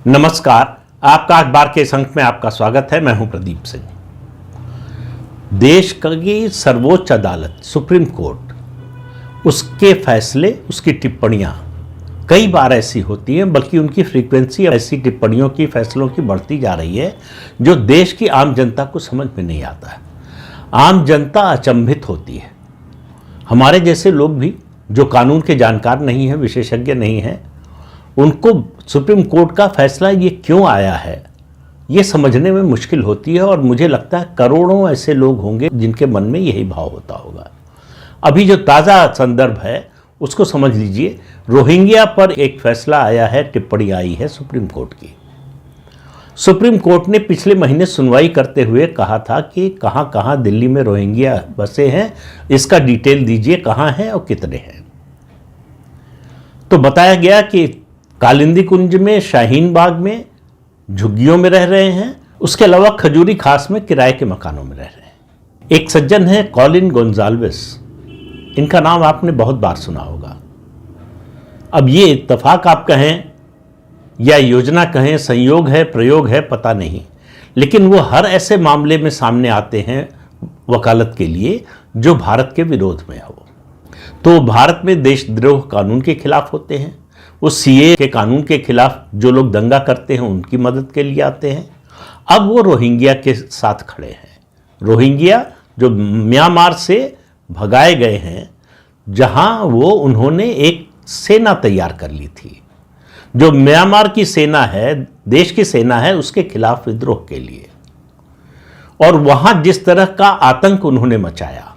नमस्कार। आपका अखबार के इस अंक में आपका स्वागत है। मैं हूं प्रदीप सिंह। देश की सर्वोच्च अदालत सुप्रीम कोर्ट, उसके फैसले, उसकी टिप्पणियां कई बार ऐसी होती हैं, बल्कि उनकी फ्रीक्वेंसी ऐसी टिप्पणियों की, फैसलों की बढ़ती जा रही है जो देश की आम जनता को समझ में नहीं आता है। आम जनता अचंभित होती है। हमारे जैसे लोग भी जो कानून के जानकार नहीं हैं, विशेषज्ञ नहीं हैं, उनको सुप्रीम कोर्ट का फैसला ये क्यों आया है ये समझने में मुश्किल होती है। और मुझे लगता है करोड़ों ऐसे लोग होंगे जिनके मन में यही भाव होता होगा। अभी जो ताज़ा संदर्भ है उसको समझ लीजिए। रोहिंग्या पर एक फैसला आया है, टिप्पणी आई है सुप्रीम कोर्ट की। सुप्रीम कोर्ट ने पिछले महीने सुनवाई करते हुए कहा था कि कहाँ कहाँ दिल्ली में रोहिंग्या बसे हैं, इसका डिटेल दीजिए, कहाँ हैं और कितने हैं। तो बताया गया कि कालिंदी कुंज में, शाहीन बाग में झुग्गियों में रह रहे हैं, उसके अलावा खजूरी खास में किराए के मकानों में रह रहे हैं। एक सज्जन है कॉलिन गोंजाल्विस, इनका नाम आपने बहुत बार सुना होगा। अब ये इत्तेफाक आप कहें या योजना कहें, संयोग है, प्रयोग है, पता नहीं, लेकिन वो हर ऐसे मामले में सामने आते हैं वकालत के लिए जो भारत के विरोध में हो। तो भारत में देशद्रोह कानून के खिलाफ होते हैं, वो सीए के कानून के खिलाफ जो लोग दंगा करते हैं उनकी मदद के लिए आते हैं। अब वो रोहिंग्या के साथ खड़े हैं। रोहिंग्या जो म्यांमार से भगाए गए हैं, जहां वो उन्होंने एक सेना तैयार कर ली थी, जो म्यांमार की सेना है, देश की सेना है, उसके खिलाफ विद्रोह के लिए। और वहां जिस तरह का आतंक उन्होंने मचाया,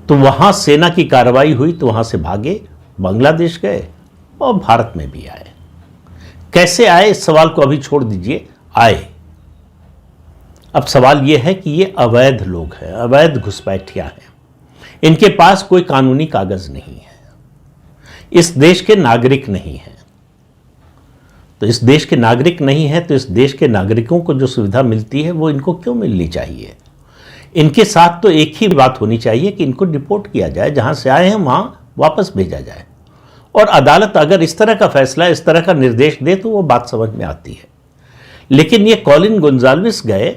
तो वहां सेना की कार्रवाई हुई तो वहां से भागे, बांग्लादेश गए और भारत में भी आए। कैसे आए इस सवाल को अभी छोड़ दीजिए, आए। अब सवाल यह है कि ये अवैध लोग हैं, अवैध घुसपैठिया हैं, इनके पास कोई कानूनी कागज नहीं है, इस देश के नागरिक नहीं है। तो इस देश के नागरिक नहीं है तो इस देश के नागरिकों को जो सुविधा मिलती है वो इनको क्यों मिलनी चाहिए? इनके साथ तो एक ही बात होनी चाहिए कि इनको डिपोर्ट किया जाए, जहां से आए हैं वहां वापस भेजा जाए। और अदालत अगर इस तरह का फैसला, इस तरह का निर्देश दे तो वो बात समझ में आती है। लेकिन ये कॉलिन गोंजाल्विस गए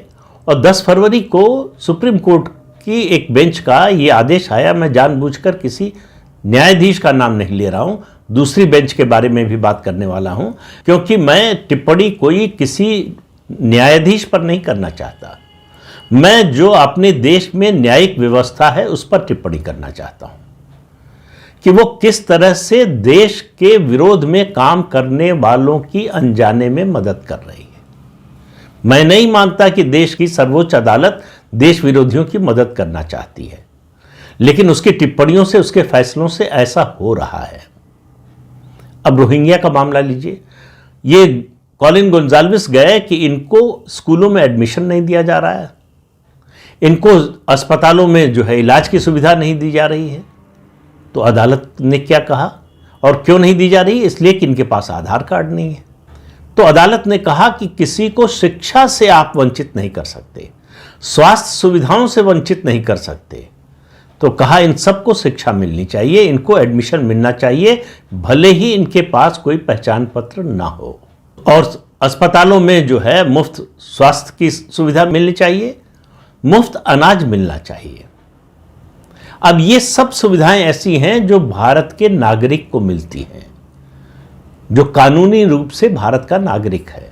और 10 फरवरी को सुप्रीम कोर्ट की एक बेंच का ये आदेश आया। मैं जानबूझकर किसी न्यायाधीश का नाम नहीं ले रहा हूं, दूसरी बेंच के बारे में भी बात करने वाला हूं, क्योंकि मैं टिप्पणी कोई किसी न्यायाधीश पर नहीं करना चाहता। मैं जो अपने देश में न्यायिक व्यवस्था है उस पर टिप्पणी करना चाहता हूं कि वो किस तरह से देश के विरोध में काम करने वालों की अनजाने में मदद कर रही है। मैं नहीं मानता कि देश की सर्वोच्च अदालत देश विरोधियों की मदद करना चाहती है, लेकिन उसकी टिप्पणियों से, उसके फैसलों से ऐसा हो रहा है। अब रोहिंग्या का मामला लीजिए। ये कॉलिन गोंजाल्विस गए कि इनको स्कूलों में एडमिशन नहीं दिया जा रहा है, इनको अस्पतालों में जो है इलाज की सुविधा नहीं दी जा रही है। तो अदालत ने क्या कहा, और क्यों नहीं दी जा रही? इसलिए कि इनके पास आधार कार्ड नहीं है। तो अदालत ने कहा कि किसी को शिक्षा से आप वंचित नहीं कर सकते, स्वास्थ्य सुविधाओं से वंचित नहीं कर सकते। तो कहा इन सबको शिक्षा मिलनी चाहिए, इनको एडमिशन मिलना चाहिए, भले ही इनके पास कोई पहचान पत्र ना हो। और अस्पतालों में जो है मुफ्त स्वास्थ्य की सुविधा मिलनी चाहिए, मुफ्त अनाज मिलना चाहिए। अब ये सब सुविधाएं ऐसी हैं जो भारत के नागरिक को मिलती हैं, जो कानूनी रूप से भारत का नागरिक है।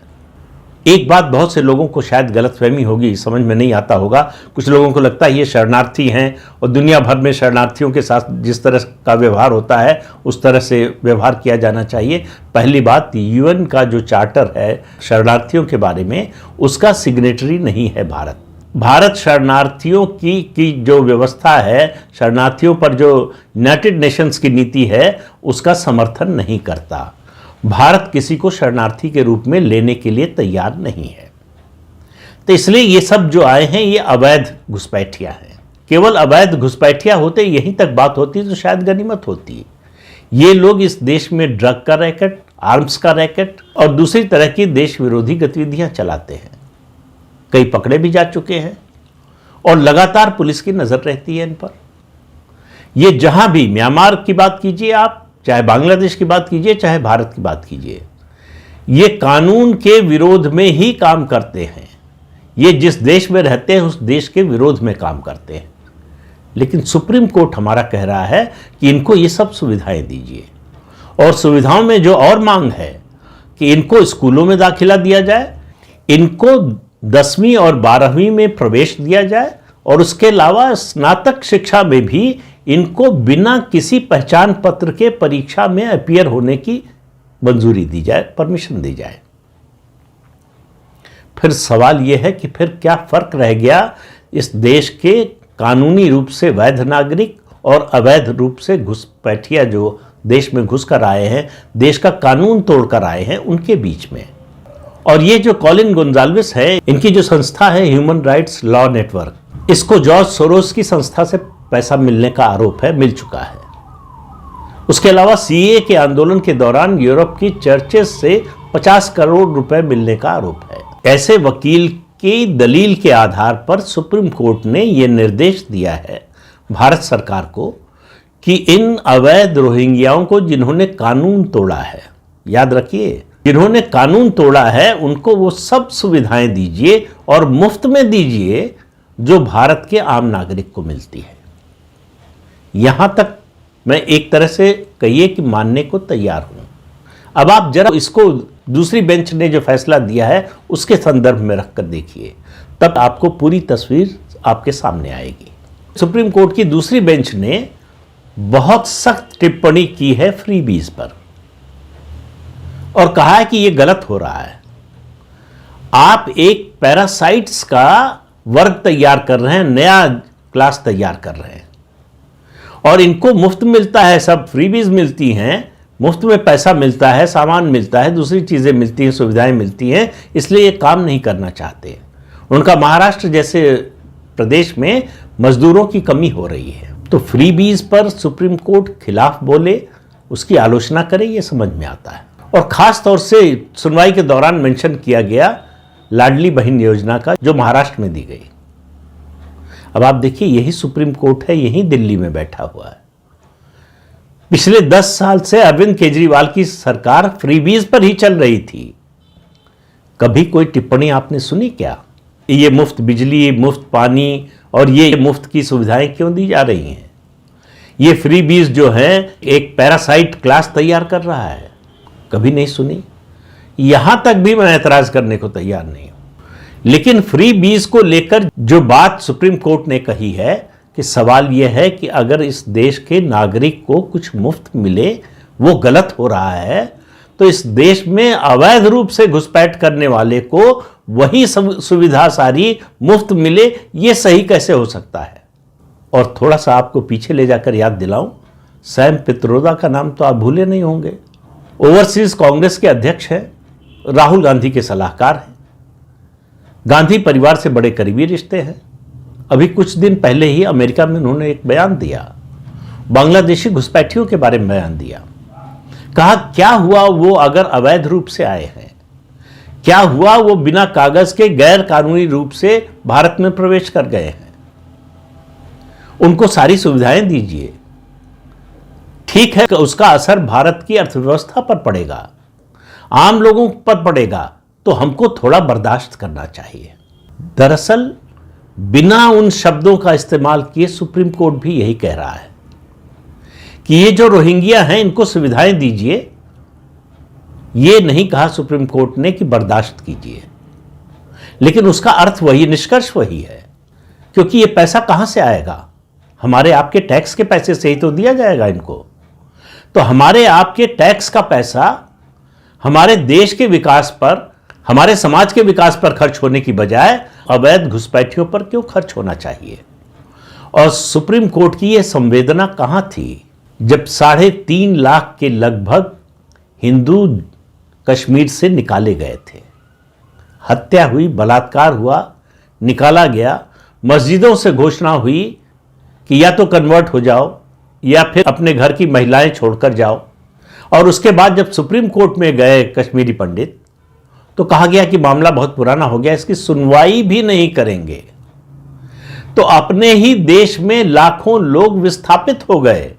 एक बात बहुत से लोगों को शायद गलतफहमी होगी, समझ में नहीं आता होगा। कुछ लोगों को लगता है ये शरणार्थी हैं और दुनिया भर में शरणार्थियों के साथ जिस तरह का व्यवहार होता है उस तरह से व्यवहार किया जाना चाहिए। पहली बात, यूएन का जो चार्टर है शरणार्थियों के बारे में, उसका सिग्नेटरी नहीं है भारत। भारत शरणार्थियों की जो व्यवस्था है, शरणार्थियों पर जो यूनाइटेड नेशंस की नीति है, उसका समर्थन नहीं करता। भारत किसी को शरणार्थी के रूप में लेने के लिए तैयार नहीं है। तो इसलिए ये सब जो आए हैं ये अवैध घुसपैठिया हैं। केवल अवैध घुसपैठिया होते, यहीं तक बात होती तो शायद गनीमत होती। ये लोग इस देश में ड्रग का रैकेट, आर्म्स का रैकेट और दूसरी तरह की देश विरोधी गतिविधियां चलाते हैं। कई पकड़े भी जा चुके हैं और लगातार पुलिस की नजर रहती है इन पर। ये जहां भी, म्यांमार की बात कीजिए आप, चाहे बांग्लादेश की बात कीजिए, चाहे भारत की बात कीजिए, ये कानून के विरोध में ही काम करते हैं। ये जिस देश में रहते हैं उस देश के विरोध में काम करते हैं। लेकिन सुप्रीम कोर्ट हमारा कह रहा है कि इनको ये सब सुविधाएं दीजिए, और सुविधाओं में जो और मांग है कि इनको स्कूलों में दाखिला दिया जाए, इनको 10वीं और 12वीं में प्रवेश दिया जाए, और उसके अलावा स्नातक शिक्षा में भी इनको बिना किसी पहचान पत्र के परीक्षा में अपीयर होने की मंजूरी दी जाए, परमिशन दी जाए। फिर सवाल यह है कि फिर क्या फर्क रह गया इस देश के कानूनी रूप से वैध नागरिक और अवैध रूप से घुसपैठिया जो देश में घुस कर आए हैं, देश का कानून तोड़कर आए हैं, उनके बीच में। और ये जो कॉलिन गोंजाल्विस है, इनकी जो संस्था है ह्यूमन राइट्स लॉ नेटवर्क, इसको जॉर्ज सोरोस की संस्था से पैसा मिलने का आरोप है, मिल चुका है। उसके अलावा सीए के आंदोलन के दौरान यूरोप की चर्चेस से 50 करोड़ रुपए मिलने का आरोप है। ऐसे वकील की दलील के आधार पर सुप्रीम कोर्ट ने यह निर्देश दिया है भारत सरकार को कि इन अवैध रोहिंग्याओं को जिन्होंने कानून तोड़ा है, याद रखिए, जिन्होंने कानून तोड़ा है उनको वो सब सुविधाएं दीजिए और मुफ्त में दीजिए जो भारत के आम नागरिक को मिलती है। यहां तक मैं एक तरह से कहिए कि मानने को तैयार हूं। अब आप जरा इसको दूसरी बेंच ने जो फैसला दिया है उसके संदर्भ में रखकर देखिए, तब आपको पूरी तस्वीर आपके सामने आएगी। सुप्रीम कोर्ट की दूसरी बेंच ने बहुत सख्त टिप्पणी की है फ्रीबीज पर और कहा है कि यह गलत हो रहा है। आप एक पैरासाइट्स का वर्ग तैयार कर रहे हैं, नया क्लास तैयार कर रहे हैं, और इनको मुफ्त मिलता है, सब फ्रीबीज मिलती हैं, मुफ्त में पैसा मिलता है, सामान मिलता है, दूसरी चीजें मिलती हैं, सुविधाएं मिलती हैं, इसलिए ये काम नहीं करना चाहते। उनका महाराष्ट्र जैसे प्रदेश में मजदूरों की कमी हो रही है, तो फ्रीबीज पर सुप्रीम कोर्ट खिलाफ बोले, उसकी आलोचना करे, ये समझ में आता है। और खास तौर से सुनवाई के दौरान मेंशन किया गया लाडली बहन योजना का, जो महाराष्ट्र में दी गई। अब आप देखिए, यही सुप्रीम कोर्ट है, यही दिल्ली में बैठा हुआ है। पिछले 10 साल से अरविंद केजरीवाल की सरकार फ्रीबीज पर ही चल रही थी। कभी कोई टिप्पणी आपने सुनी क्या? ये मुफ्त बिजली, मुफ्त पानी और ये मुफ्त की सुविधाएं क्यों दी जा रही हैं? ये फ्रीबीज जो है एक पैरासाइट क्लास तैयार कर रहा है, कभी नहीं सुनी। यहां तक भी मैं एतराज करने को तैयार नहीं हूं। लेकिन फ्रीबीज को लेकर जो बात सुप्रीम कोर्ट ने कही है कि सवाल यह है कि अगर इस देश के नागरिक को कुछ मुफ्त मिले, वो गलत हो रहा है, तो इस देश में अवैध रूप से घुसपैठ करने वाले को वही सुविधा सारी मुफ्त मिले, ये सही कैसे हो सकता है? और थोड़ा सा आपको पीछे ले जाकर याद दिलाऊं, सैम पित्रोदा का नाम तो आप भूले नहीं होंगे। ओवरसीज कांग्रेस के अध्यक्ष हैं, राहुल गांधी के सलाहकार हैं, गांधी परिवार से बड़े करीबी रिश्ते हैं। अभी कुछ दिन पहले ही अमेरिका में उन्होंने एक बयान दिया, बांग्लादेशी घुसपैठियों के बारे में बयान दिया। कहा क्या हुआ वो अगर अवैध रूप से आए हैं, क्या हुआ वो बिना कागज के गैर कानूनी रूप से भारत में प्रवेश कर गए हैं, उनको सारी सुविधाएं दीजिए। ठीक है कि उसका असर भारत की अर्थव्यवस्था पर पड़ेगा, आम लोगों पर पड़ेगा, तो हमको थोड़ा बर्दाश्त करना चाहिए। दरअसल बिना उन शब्दों का इस्तेमाल किए सुप्रीम कोर्ट भी यही कह रहा है कि ये जो रोहिंग्या हैं इनको सुविधाएं दीजिए। ये नहीं कहा सुप्रीम कोर्ट ने कि बर्दाश्त कीजिए, लेकिन उसका अर्थ वही, निष्कर्ष वही है, क्योंकि ये पैसा कहां से आएगा? हमारे आपके टैक्स के पैसे से ही तो दिया जाएगा इनको। तो हमारे आपके टैक्स का पैसा हमारे देश के विकास पर, हमारे समाज के विकास पर खर्च होने की बजाय अवैध घुसपैठियों पर क्यों खर्च होना चाहिए? और सुप्रीम कोर्ट की यह संवेदना कहां थी जब 3.5 लाख के लगभग हिंदू कश्मीर से निकाले गए थे? हत्या हुई, बलात्कार हुआ, निकाला गया, मस्जिदों से घोषणा हुई कि या तो कन्वर्ट हो जाओ या फिर अपने घर की महिलाएं छोड़कर जाओ। और उसके बाद जब सुप्रीम कोर्ट में गए कश्मीरी पंडित, तो कहा गया कि मामला बहुत पुराना हो गया, इसकी सुनवाई भी नहीं करेंगे। तो अपने ही देश में लाखों लोग विस्थापित हो गए,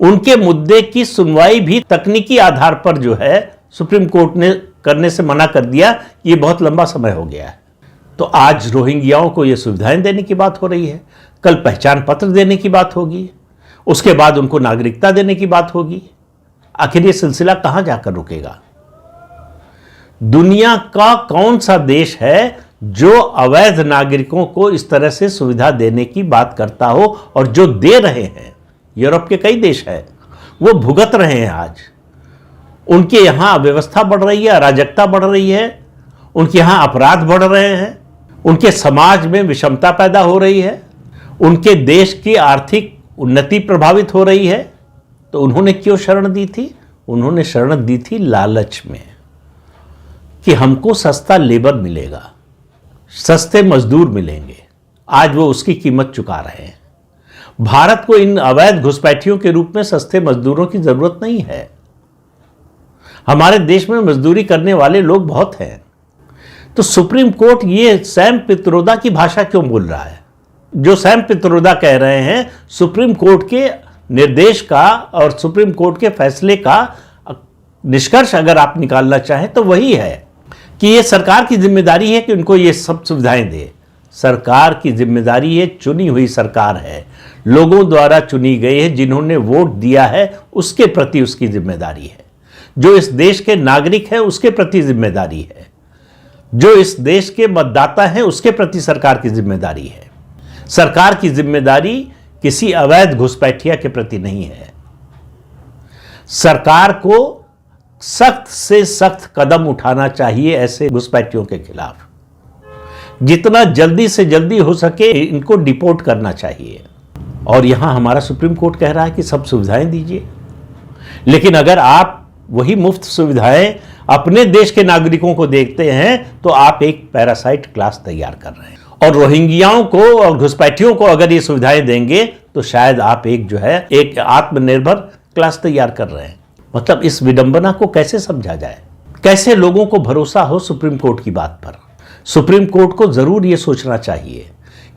उनके मुद्दे की सुनवाई भी तकनीकी आधार पर जो है सुप्रीम कोर्ट ने करने से मना कर दिया कि ये बहुत लंबा समय हो गया है। तो आज रोहिंग्याओं को ये सुविधाएं देने की बात हो रही है, कल पहचान पत्र देने की बात होगी, उसके बाद उनको नागरिकता देने की बात होगी। आखिर ये सिलसिला कहां जाकर रुकेगा? दुनिया का कौन सा देश है जो अवैध नागरिकों को इस तरह से सुविधा देने की बात करता हो, और जो दे रहे हैं? यूरोप के कई देश हैं, वो भुगत रहे हैं। आज उनके यहां अव्यवस्था बढ़ रही है, अराजकता बढ़ रही है, उनके यहां अपराध बढ़ रहे हैं, उनके समाज में विषमता पैदा हो रही है, उनके देश की आर्थिक उन्नति प्रभावित हो रही है। तो उन्होंने क्यों शरण दी थी? उन्होंने शरण दी थी लालच में कि हमको सस्ता लेबर मिलेगा, सस्ते मजदूर मिलेंगे। आज वो उसकी कीमत चुका रहे हैं। भारत को इन अवैध घुसपैठियों के रूप में सस्ते मजदूरों की जरूरत नहीं है। हमारे देश में मजदूरी करने वाले लोग बहुत हैं। तो सुप्रीम कोर्ट ये सैम पित्रोदा की भाषा क्यों बोल रहा है? जो सैम पित्रोदा कह रहे हैं, सुप्रीम कोर्ट के निर्देश का और सुप्रीम कोर्ट के फैसले का निष्कर्ष अगर आप निकालना चाहें तो वही है कि ये सरकार की जिम्मेदारी है कि उनको ये सब सुविधाएं दे। सरकार की जिम्मेदारी है, चुनी हुई सरकार है, लोगों द्वारा चुनी गई है, जिन्होंने वोट दिया है उसके प्रति उसकी जिम्मेदारी है। जो इस देश के नागरिक हैं उसके प्रति जिम्मेदारी है। जो इस देश के मतदाता हैं उसके प्रति सरकार की जिम्मेदारी है। सरकार की जिम्मेदारी किसी अवैध घुसपैठिया के प्रति नहीं है। सरकार को सख्त से सख्त कदम उठाना चाहिए ऐसे घुसपैठियों के खिलाफ। जितना जल्दी से जल्दी हो सके इनको डिपोर्ट करना चाहिए। और यहां हमारा सुप्रीम कोर्ट कह रहा है कि सब सुविधाएं दीजिए, लेकिन अगर आप वही मुफ्त सुविधाएं अपने देश के नागरिकों को देखते हैं तो आप एक पैरासाइट क्लास तैयार कर रहे हैं। और रोहिंग्याओं को और घुसपैठियों को अगर ये सुविधाएं देंगे तो शायद आप एक आत्मनिर्भर क्लास तैयार कर रहे हैं। मतलब इस विडंबना को कैसे समझा जाए? कैसे लोगों को भरोसा हो सुप्रीम कोर्ट की बात पर? सुप्रीम कोर्ट को जरूर ये सोचना चाहिए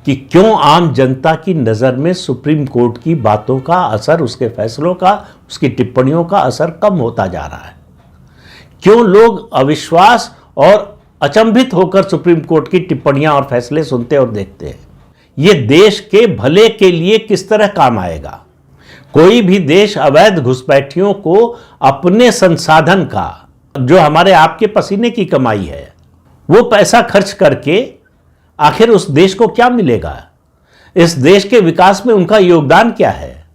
कि क्यों आम जनता की नज़र में सुप्रीम कोर्ट की बातों का असर, उसके फैसलों का, उसकी टिप्पणियों का असर कम होता जा रहा है। क्यों लोग अविश्वास और अचंभित होकर सुप्रीम कोर्ट की टिप्पणियां और फैसले सुनते और देखते हैं। ये देश के भले के लिए किस तरह काम आएगा? कोई भी देश अवैध घुसपैठियों को अपने संसाधन का, जो हमारे आपके पसीने की कमाई है, वो पैसा खर्च करके आखिर उस देश को क्या मिलेगा? इस देश के विकास में उनका योगदान क्या है?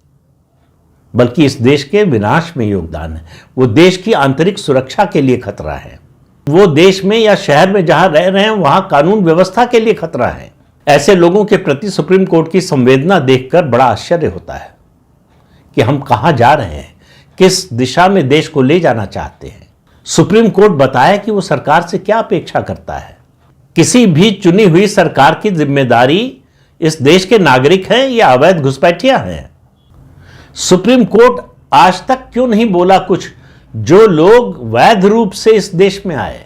बल्कि इस देश के विनाश में योगदान है। वो देश की आंतरिक सुरक्षा के लिए खतरा है। वो देश में या शहर में जहां रह रहे हैं वहां कानून व्यवस्था के लिए खतरा है। ऐसे लोगों के प्रति सुप्रीम कोर्ट की संवेदना देखकर बड़ा आश्चर्य होता है कि हम कहां जा रहे हैं, किस दिशा में देश को ले जाना चाहते हैं। सुप्रीम कोर्ट बताए कि वो सरकार से क्या अपेक्षा करता है। किसी भी चुनी हुई सरकार की जिम्मेदारी इस देश के नागरिक हैं या अवैध घुसपैठिया हैं? सुप्रीम कोर्ट आज तक क्यों नहीं बोला कुछ? जो लोग वैध रूप से इस देश में आए,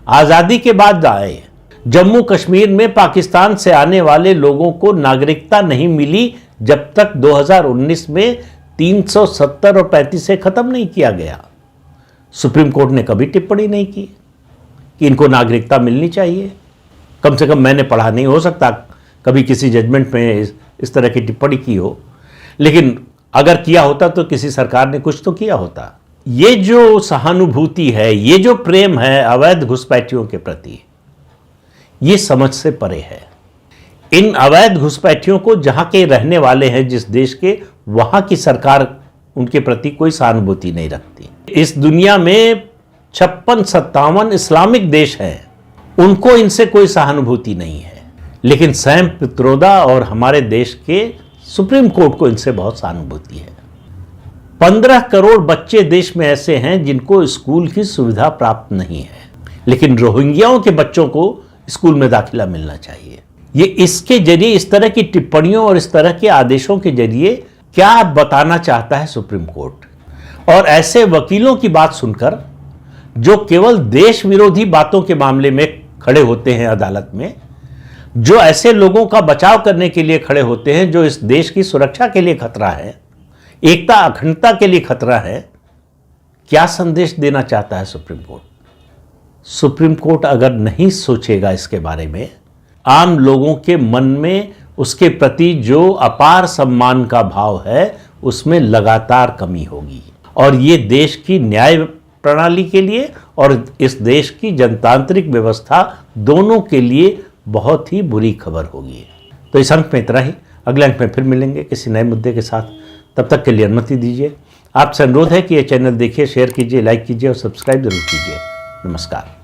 आजादी के बाद आए, जम्मू कश्मीर में पाकिस्तान से आने वाले लोगों को नागरिकता नहीं मिली जब तक 2019 में 370 और 35 से खत्म नहीं किया गया। सुप्रीम कोर्ट ने कभी टिप्पणी नहीं की कि इनको नागरिकता मिलनी चाहिए। कम से कम मैंने पढ़ा, नहीं हो सकता कभी किसी जजमेंट में इस तरह की टिप्पणी की हो, लेकिन अगर किया होता तो किसी सरकार ने कुछ तो किया होता। ये जो सहानुभूति है, ये जो प्रेम है अवैध घुसपैठियों के प्रति, ये समझ से परे है। इन अवैध घुसपैठियों को जहां के रहने वाले हैं जिस देश के, वहां की सरकार उनके प्रति कोई सहानुभूति नहीं रखती। इस दुनिया में 56-57 इस्लामिक देश हैं, उनको इनसे कोई सहानुभूति नहीं है, लेकिन सैम पित्रोदा और हमारे देश के सुप्रीम कोर्ट को इनसे बहुत सहानुभूति है। 15 करोड़ बच्चे देश में ऐसे हैं जिनको स्कूल की सुविधा प्राप्त नहीं है, लेकिन रोहिंग्याओं के बच्चों को स्कूल में दाखिला मिलना चाहिए। ये इसके जरिए, इस तरह की टिप्पणियों और इस तरह के आदेशों के जरिए क्या बताना चाहता है सुप्रीम कोर्ट? और ऐसे वकीलों की बात सुनकर जो केवल देश विरोधी बातों के मामले में खड़े होते हैं अदालत में, जो ऐसे लोगों का बचाव करने के लिए खड़े होते हैं जो इस देश की सुरक्षा के लिए खतरा है, एकता अखंडता के लिए खतरा है, क्या संदेश देना चाहता है सुप्रीम कोर्ट? सुप्रीम कोर्ट अगर नहीं सोचेगा इसके बारे में, आम लोगों के मन में उसके प्रति जो अपार सम्मान का भाव है उसमें लगातार कमी होगी, और ये देश की न्याय प्रणाली के लिए और इस देश की जनतांत्रिक व्यवस्था दोनों के लिए बहुत ही बुरी खबर होगी। तो इस अंक में इतना ही, अगले अंक में फिर मिलेंगे किसी नए मुद्दे के साथ। तब तक के लिए अनुमति दीजिए। आपसे अनुरोध है कि ये चैनल देखिए, शेयर कीजिए, लाइक कीजिए और सब्सक्राइब जरूर कीजिए। नमस्कार।